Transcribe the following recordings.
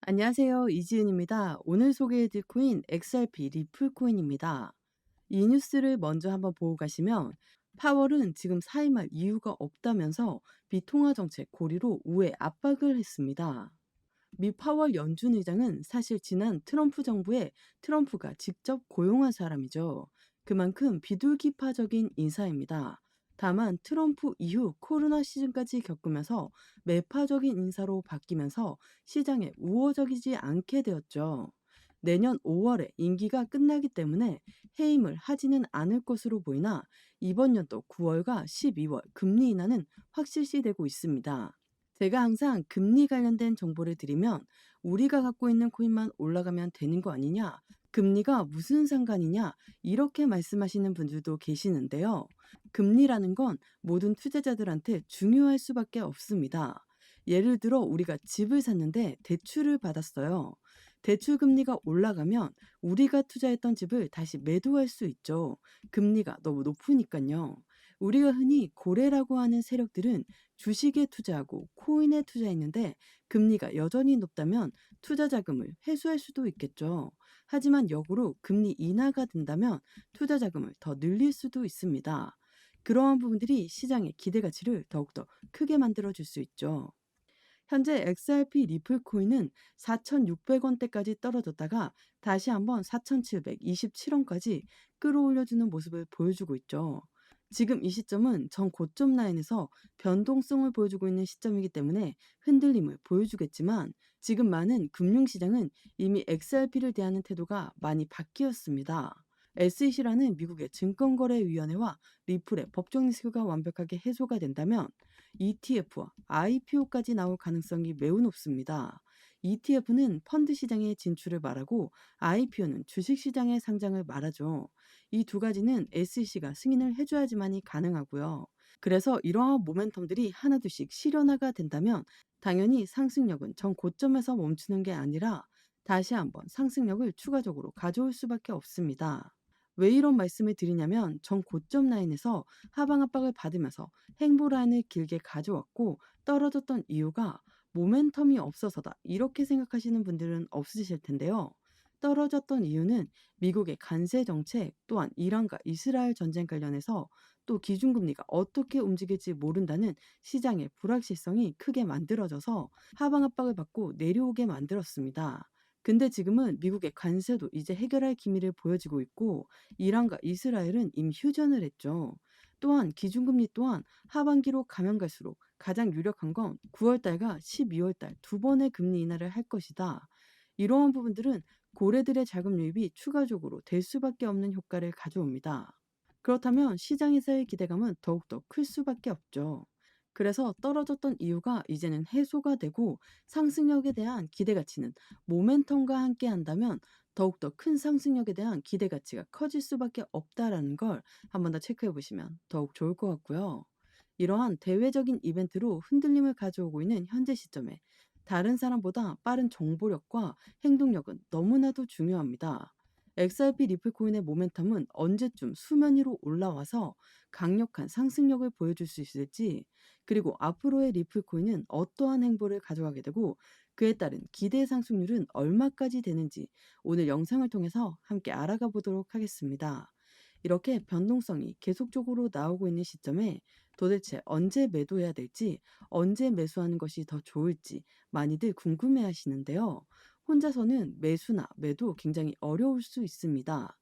안녕하세요. 이지은입니다. 오늘 소개해드릴 코인 XRP 리플 코인입니다. 이 뉴스를 먼저 한번 보고 가시면 파월은 지금 사임할 이유가 없다면서 비통화 정책 고리로 우회 압박을 했습니다. 미 파월 연준 의장은 사실 지난 트럼프 정부에 트럼프가 직접 고용한 사람이죠. 그만큼 비둘기파적인 인사입니다. 다만 트럼프 이후 코로나 시즌까지 겪으면서 매파적인 인사로 바뀌면서 시장에 우호적이지 않게 되었죠. 내년 5월에 임기가 끝나기 때문에 해임을 하지는 않을 것으로 보이나 이번 연도 9월과 12월 금리 인하는 확실시되고 있습니다. 제가 항상 금리 관련된 정보를 드리면 우리가 갖고 있는 코인만 올라가면 되는 거 아니냐? 금리가 무슨 상관이냐? 이렇게 말씀하시는 분들도 계시는데요. 금리라는 건 모든 투자자들한테 중요할 수밖에 없습니다. 예를 들어 우리가 집을 샀는데 대출을 받았어요. 대출 금리가 올라가면 우리가 투자했던 집을 다시 매도할 수 있죠. 금리가 너무 높으니까요. 우리가 흔히 고래라고 하는 세력들은 주식에 투자하고 코인에 투자했는데 금리가 여전히 높다면 투자 자금을 회수할 수도 있겠죠. 하지만 역으로 금리 인하가 된다면 투자 자금을 더 늘릴 수도 있습니다. 그러한 부분들이 시장의 기대 가치를 더욱더 크게 만들어 줄 수 있죠. 현재 XRP 리플 코인은 4,600원대까지 떨어졌다가 다시 한번 4,727원까지 끌어올려주는 모습을 보여주고 있죠. 지금 이 시점은 전 고점 라인에서 변동성을 보여주고 있는 시점이기 때문에 흔들림을 보여주겠지만 지금 많은 금융시장은 이미 XRP를 대하는 태도가 많이 바뀌었습니다. SEC라는 미국의 증권거래위원회와 리플의 법적 리스크가 완벽하게 해소가 된다면 ETF와 IPO까지 나올 가능성이 매우 높습니다. ETF는 펀드 시장의 진출을 말하고 IPO는 주식 시장의 상장을 말하죠. 이 두 가지는 SEC가 승인을 해줘야지만이 가능하고요. 그래서 이러한 모멘텀들이 하나둘씩 실현화가 된다면 당연히 상승력은 전 고점에서 멈추는 게 아니라 다시 한번 상승력을 추가적으로 가져올 수밖에 없습니다. 왜 이런 말씀을 드리냐면 전 고점 라인에서 하방 압박을 받으면서 행보 라인을 길게 가져왔고 떨어졌던 이유가 모멘텀이 없어서다 이렇게 생각하시는 분들은 없으실 텐데요. 떨어졌던 이유는 미국의 관세 정책 또한 이란과 이스라엘 전쟁 관련해서 또 기준금리가 어떻게 움직일지 모른다는 시장의 불확실성이 크게 만들어져서 하방 압박을 받고 내려오게 만들었습니다. 근데 지금은 미국의 관세도 이제 해결할 기미를 보여지고 있고 이란과 이스라엘은 이미 휴전을 했죠. 또한 기준금리 또한 하반기로 가면 갈수록 가장 유력한 건 9월 달과 12월 달 두 번의 금리 인하를 할 것이다. 이러한 부분들은 고래들의 자금 유입이 추가적으로 될 수밖에 없는 효과를 가져옵니다. 그렇다면 시장에서의 기대감은 더욱더 클 수밖에 없죠. 그래서 떨어졌던 이유가 이제는 해소가 되고 상승력에 대한 기대 가치는 모멘텀과 함께 한다면 더욱더 큰 상승력에 대한 기대 가치가 커질 수밖에 없다라는 걸 한 번 더 체크해 보시면 더욱 좋을 것 같고요. 이러한 대외적인 이벤트로 흔들림을 가져오고 있는 현재 시점에 다른 사람보다 빠른 정보력과 행동력은 너무나도 중요합니다. XRP 리플 코인의 모멘텀은 언제쯤 수면 위로 올라와서 강력한 상승력을 보여줄 수 있을지, 그리고 앞으로의 리플 코인은 어떠한 행보를 가져가게 되고 그에 따른 기대 상승률은 얼마까지 되는지 오늘 영상을 통해서 함께 알아가 보도록 하겠습니다. 이렇게 변동성이 계속적으로 나오고 있는 시점에 도대체 언제 매도해야 될지, 언제 매수하는 것이 더 좋을지 많이들 궁금해 하시는데요. 혼자서는 매수나 매도 굉장히 어려울 수 있습니다.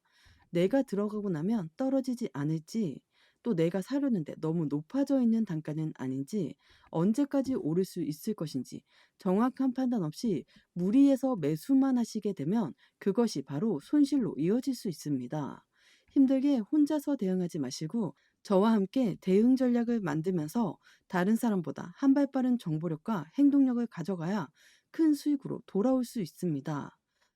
내가 들어가고 나면 떨어지지 않을지, 또 내가 사려는데 너무 높아져 있는 단가는 아닌지, 언제까지 오를 수 있을 것인지 정확한 판단 없이 무리해서 매수만 하시게 되면 그것이 바로 손실로 이어질 수 있습니다. 힘들게 혼자서 대응하지 마시고 저와 함께 대응 전략을 만들면서 다른 사람보다 한 발 빠른 정보력과 행동력을 가져가야 큰 수익으로 돌아올 수 있습니다.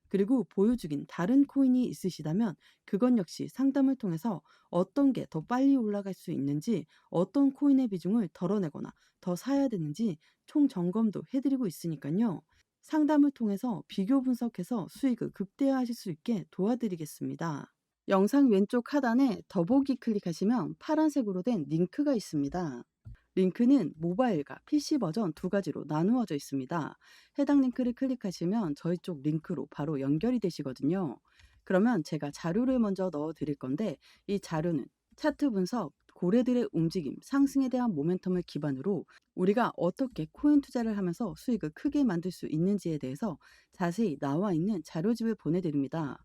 그리고 보유 중인 다른 코인이 있으시다면 그건 역시 상담을 통해서 어떤 게 더 빨리 올라갈 수 있는지, 어떤 코인의 비중을 덜어내거나 더 사야 되는지 총 점검도 해드리고 있으니까요. 상담을 통해서 비교 분석해서 수익을 극대화하실 수 있게 도와드리겠습니다. 영상 왼쪽 하단에 더보기 클릭하시면 파란색으로 된 링크가 있습니다. 링크는 모바일과 PC 버전 두 가지로 나누어져 있습니다. 해당 링크를 클릭하시면 저희 쪽 링크로 바로 연결이 되시거든요. 그러면 제가 자료를 먼저 넣어 드릴 건데 이 자료는 차트 분석, 고래들의 움직임, 상승에 대한 모멘텀을 기반으로 우리가 어떻게 코인 투자를 하면서 수익을 크게 만들 수 있는지에 대해서 자세히 나와 있는 자료집을 보내드립니다.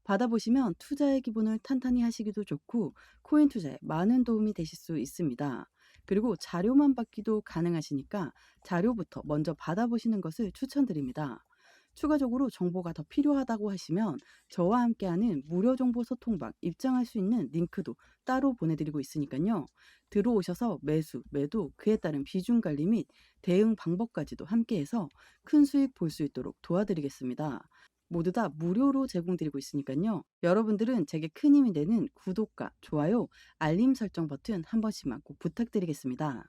받아보시면 투자의 기본을 탄탄히 하시기도 좋고 코인 투자에 많은 도움이 되실 수 있습니다. 그리고 자료만 받기도 가능하시니까 자료부터 먼저 받아보시는 것을 추천드립니다. 추가적으로 정보가 더 필요하다고 하시면 저와 함께하는 무료 정보 소통방 입장할 수 있는 링크도 따로 보내드리고 있으니까요. 들어오셔서 매수, 매도, 그에 따른 비중 관리 및 대응 방법까지도 함께해서 큰 수익 볼 수 있도록 도와드리겠습니다. 모두 다 무료로 제공드리고 있으니까요. 여러분들은 제게 큰 힘이 되는 구독과 좋아요, 알림 설정 버튼 한 번씩만 꼭 부탁드리겠습니다.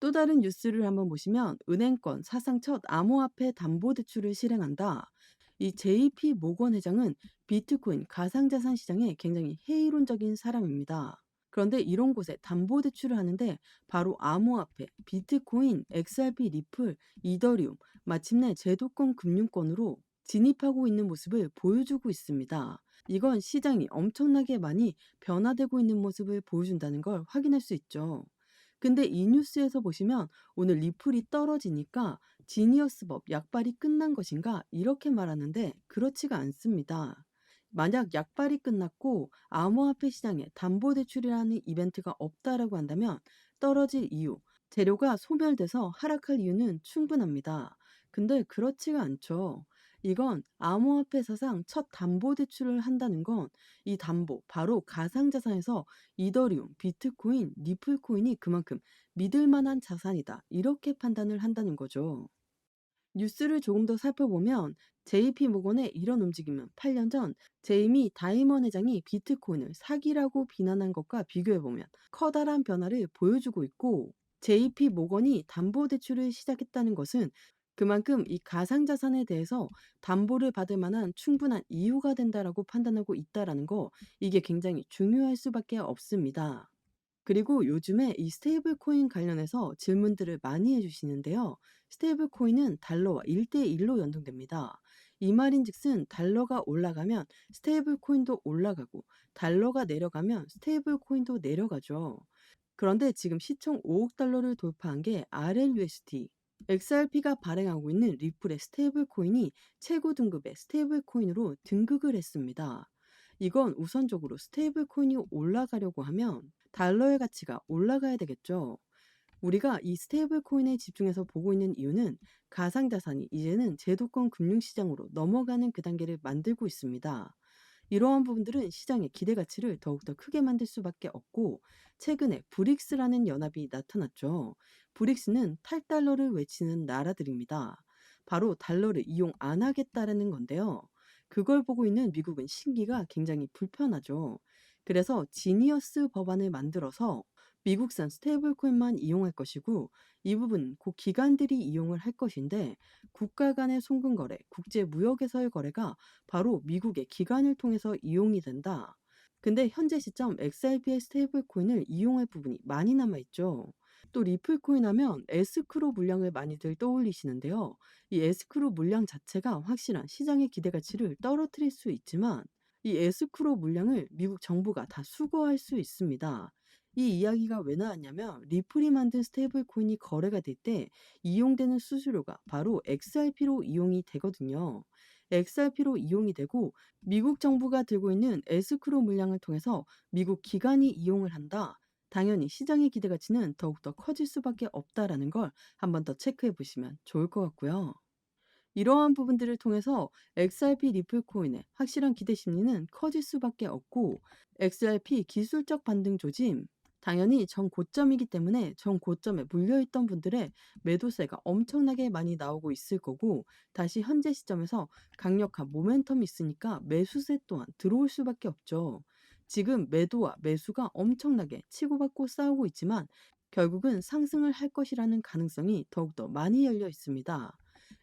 또 다른 뉴스를 한번 보시면 은행권 사상 첫 암호화폐 담보대출을 실행한다. 이 JP 모건 회장은 비트코인 가상자산 시장에 굉장히 회의론적인 사람입니다. 그런데 이런 곳에 담보대출을 하는데 바로 암호화폐, 비트코인, XRP, 리플, 이더리움, 마침내 제도권 금융권으로 진입하고 있는 모습을 보여주고 있습니다. 이건 시장이 엄청나게 많이 변화되고 있는 모습을 보여준다는 걸 확인할 수 있죠. 근데 이 뉴스에서 보시면 오늘 리플이 떨어지니까 지니어스법 약발이 끝난 것인가 이렇게 말하는데 그렇지가 않습니다. 만약 약발이 끝났고 암호화폐 시장에 담보대출이라는 이벤트가 없다라고 한다면 떨어질 이유, 재료가 소멸돼서 하락할 이유는 충분합니다. 근데 그렇지가 않죠. 이건 암호화폐 사상 첫 담보대출을 한다는 건 이 담보, 바로 가상자산에서 이더리움, 비트코인, 리플코인이 그만큼 믿을 만한 자산이다. 이렇게 판단을 한다는 거죠. 뉴스를 조금 더 살펴보면 JP 모건의 이런 움직임은 8년 전 제이미 다이먼 회장이 비트코인을 사기라고 비난한 것과 비교해보면 커다란 변화를 보여주고 있고 JP 모건이 담보대출을 시작했다는 것은 그만큼 이 가상자산에 대해서 담보를 받을 만한 충분한 이유가 된다라고 판단하고 있다라는 거 이게 굉장히 중요할 수밖에 없습니다. 그리고 요즘에 이 스테이블 코인 관련해서 질문들을 많이 해주시는데요. 스테이블 코인은 달러와 1대1로 연동됩니다. 이 말인즉슨 달러가 올라가면 스테이블 코인도 올라가고 달러가 내려가면 스테이블 코인도 내려가죠. 그런데 지금 시총 5억 달러를 돌파한 게 RLUSD, XRP가 발행하고 있는 리플의 스테이블 코인이 최고 등급의 스테이블 코인으로 등극을 했습니다. 이건 우선적으로 스테이블 코인이 올라가려고 하면 달러의 가치가 올라가야 되겠죠. 우리가 이 스테이블 코인에 집중해서 보고 있는 이유는 가상자산이 이제는 제도권 금융시장으로 넘어가는 그 단계를 만들고 있습니다. 이러한 부분들은 시장의 기대 가치를 더욱더 크게 만들 수밖에 없고 최근에 브릭스라는 연합이 나타났죠. 브릭스는 탈달러를 외치는 나라들입니다. 바로 달러를 이용 안 하겠다라는 건데요. 그걸 보고 있는 미국은 심기가 굉장히 불편하죠. 그래서 지니어스 법안을 만들어서 미국산 스테이블 코인만 이용할 것이고 이 부분 곧 기관들이 이용을 할 것인데 국가 간의 송금 거래, 국제 무역에서의 거래가 바로 미국의 기관을 통해서 이용이 된다. 근데 현재 시점 XRP의 스테이블 코인을 이용할 부분이 많이 남아 있죠. 또 리플 코인 하면 에스크로 물량을 많이들 떠올리시는데요. 이 에스크로 물량 자체가 확실한 시장의 기대 가치를 떨어뜨릴 수 있지만 이 에스크로 물량을 미국 정부가 다 수거할 수 있습니다. 이 이야기가 왜 나왔냐면 리플이 만든 스테이블 코인이 거래가 될 때 이용되는 수수료가 바로 XRP로 이용이 되거든요. XRP로 이용이 되고 미국 정부가 들고 있는 에스크로 물량을 통해서 미국 기관이 이용을 한다. 당연히 시장의 기대 가치는 더욱더 커질 수밖에 없다라는 걸 한번 더 체크해 보시면 좋을 것 같고요. 이러한 부분들을 통해서 XRP 리플 코인의 확실한 기대 심리는 커질 수밖에 없고 XRP 기술적 반등 조짐 당연히 전 고점이기 때문에 전 고점에 물려있던 분들의 매도세가 엄청나게 많이 나오고 있을 거고 다시 현재 시점에서 강력한 모멘텀이 있으니까 매수세 또한 들어올 수밖에 없죠. 지금 매도와 매수가 엄청나게 치고받고 싸우고 있지만 결국은 상승을 할 것이라는 가능성이 더욱더 많이 열려 있습니다.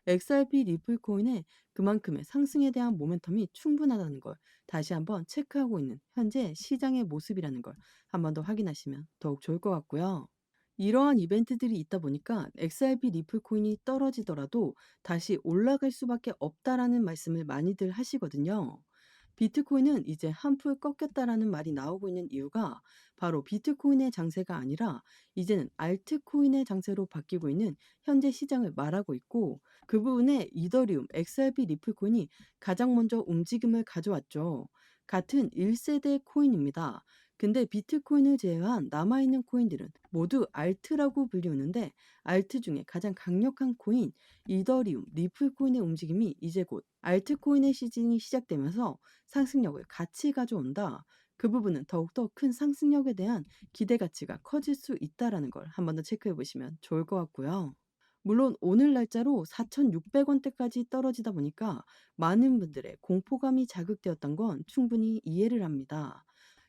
XRP 리플 코인의 그만큼의 상승에 대한 모멘텀이 충분하다는 걸 다시 한번 체크하고 있는 현재 시장의 모습이라는 걸 한 번 더 확인하시면 더욱 좋을 것 같고요. 이러한 이벤트들이 있다 보니까 XRP 리플 코인이 떨어지더라도 다시 올라갈 수밖에 없다라는 말씀을 많이들 하시거든요. 비트코인은 이제 한풀 꺾였다라는 말이 나오고 있는 이유가 바로 비트코인의 장세가 아니라 이제는 알트코인의 장세로 바뀌고 있는 현재 시장을 말하고 있고, 그 부분에 이더리움, XRP 리플 코인이 가장 먼저 움직임을 가져왔죠. 같은 1세대 코인입니다. 근데 비트코인을 제외한 남아있는 코인들은 모두 알트라고 불리우는데, 알트 중에 가장 강력한 코인 이더리움, 리플 코인의 움직임이 이제 곧 알트코인의 시즌이 시작되면서 상승력을 같이 가져온다. 그 부분은 더욱더 큰 상승력에 대한 기대 가치가 커질 수 있다라는 걸 한 번 더 체크해 보시면 좋을 것 같고요. 물론 오늘 날짜로 4,600원대까지 떨어지다 보니까 많은 분들의 공포감이 자극되었던 건 충분히 이해를 합니다.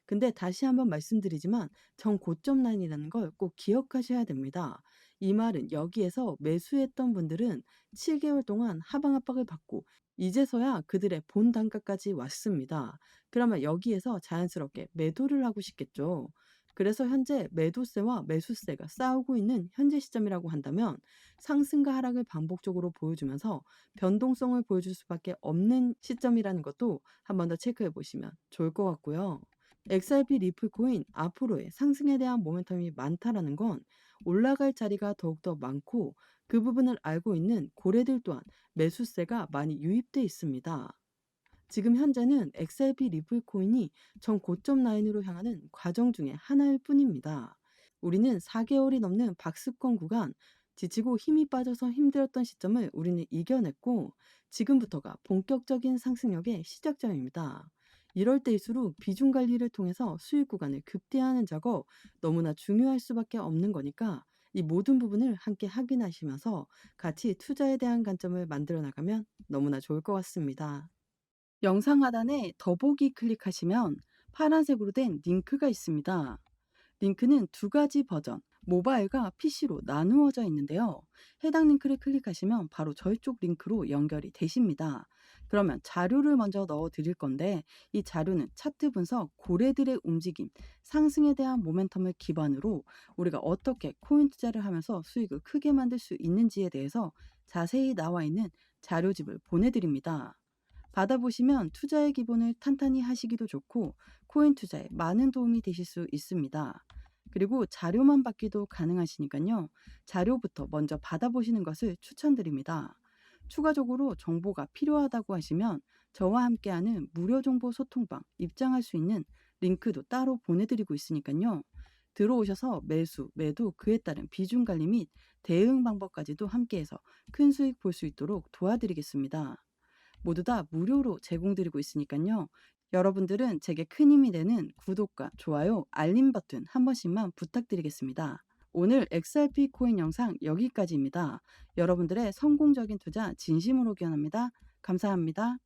근데 다시 한번 말씀드리지만 정고점 라인이라는 걸 꼭 기억하셔야 됩니다. 이 말은 여기에서 매수했던 분들은 7개월 동안 하방 압박을 받고 이제서야 그들의 본 단가까지 왔습니다. 그러면 여기에서 자연스럽게 매도를 하고 싶겠죠. 그래서 현재 매도세와 매수세가 싸우고 있는 현재 시점이라고 한다면 상승과 하락을 반복적으로 보여주면서 변동성을 보여줄 수밖에 없는 시점이라는 것도 한 번 더 체크해 보시면 좋을 것 같고요. XRP 리플 코인 앞으로의 상승에 대한 모멘텀이 많다라는 건 올라갈 자리가 더욱더 많고, 그 부분을 알고 있는 고래들 또한 매수세가 많이 유입돼 있습니다. 지금 현재는 XRP 리플 코인이 전 고점 라인으로 향하는 과정 중에 하나일 뿐입니다. 우리는 4개월이 넘는 박스권 구간, 지치고 힘이 빠져서 힘들었던 시점을 우리는 이겨냈고, 지금부터가 본격적인 상승력의 시작점입니다. 이럴 때일수록 비중 관리를 통해서 수익 구간을 급대화하는 작업, 너무나 중요할 수밖에 없는 거니까 이 모든 부분을 함께 확인하시면서 같이 투자에 대한 관점을 만들어 나가면 너무나 좋을 것 같습니다. 영상 하단에 더보기 클릭하시면 파란색으로 된 링크가 있습니다. 링크는 두 가지 버전, 모바일과 PC로 나누어져 있는데요. 해당 링크를 클릭하시면 바로 저희 쪽 링크로 연결이 되십니다. 그러면 자료를 먼저 넣어 드릴 건데, 이 자료는 차트 분석, 고래들의 움직임, 상승에 대한 모멘텀을 기반으로 우리가 어떻게 코인 투자를 하면서 수익을 크게 만들 수 있는지에 대해서 자세히 나와 있는 자료집을 보내드립니다. 받아보시면 투자의 기본을 탄탄히 하시기도 좋고 코인 투자에 많은 도움이 되실 수 있습니다. 그리고 자료만 받기도 가능하시니까요. 자료부터 먼저 받아보시는 것을 추천드립니다. 추가적으로 정보가 필요하다고 하시면 저와 함께하는 무료 정보 소통방 입장할 수 있는 링크도 따로 보내드리고 있으니까요. 들어오셔서 매수, 매도, 그에 따른 비중 관리 및 대응 방법까지도 함께해서 큰 수익 볼 수 있도록 도와드리겠습니다. 모두 다 무료로 제공드리고 있으니까요. 여러분들은 제게 큰 힘이 되는 구독과 좋아요, 알림 버튼 한 번씩만 부탁드리겠습니다. 오늘 XRP 코인 영상 여기까지입니다. 여러분들의 성공적인 투자 진심으로 기원합니다. 감사합니다.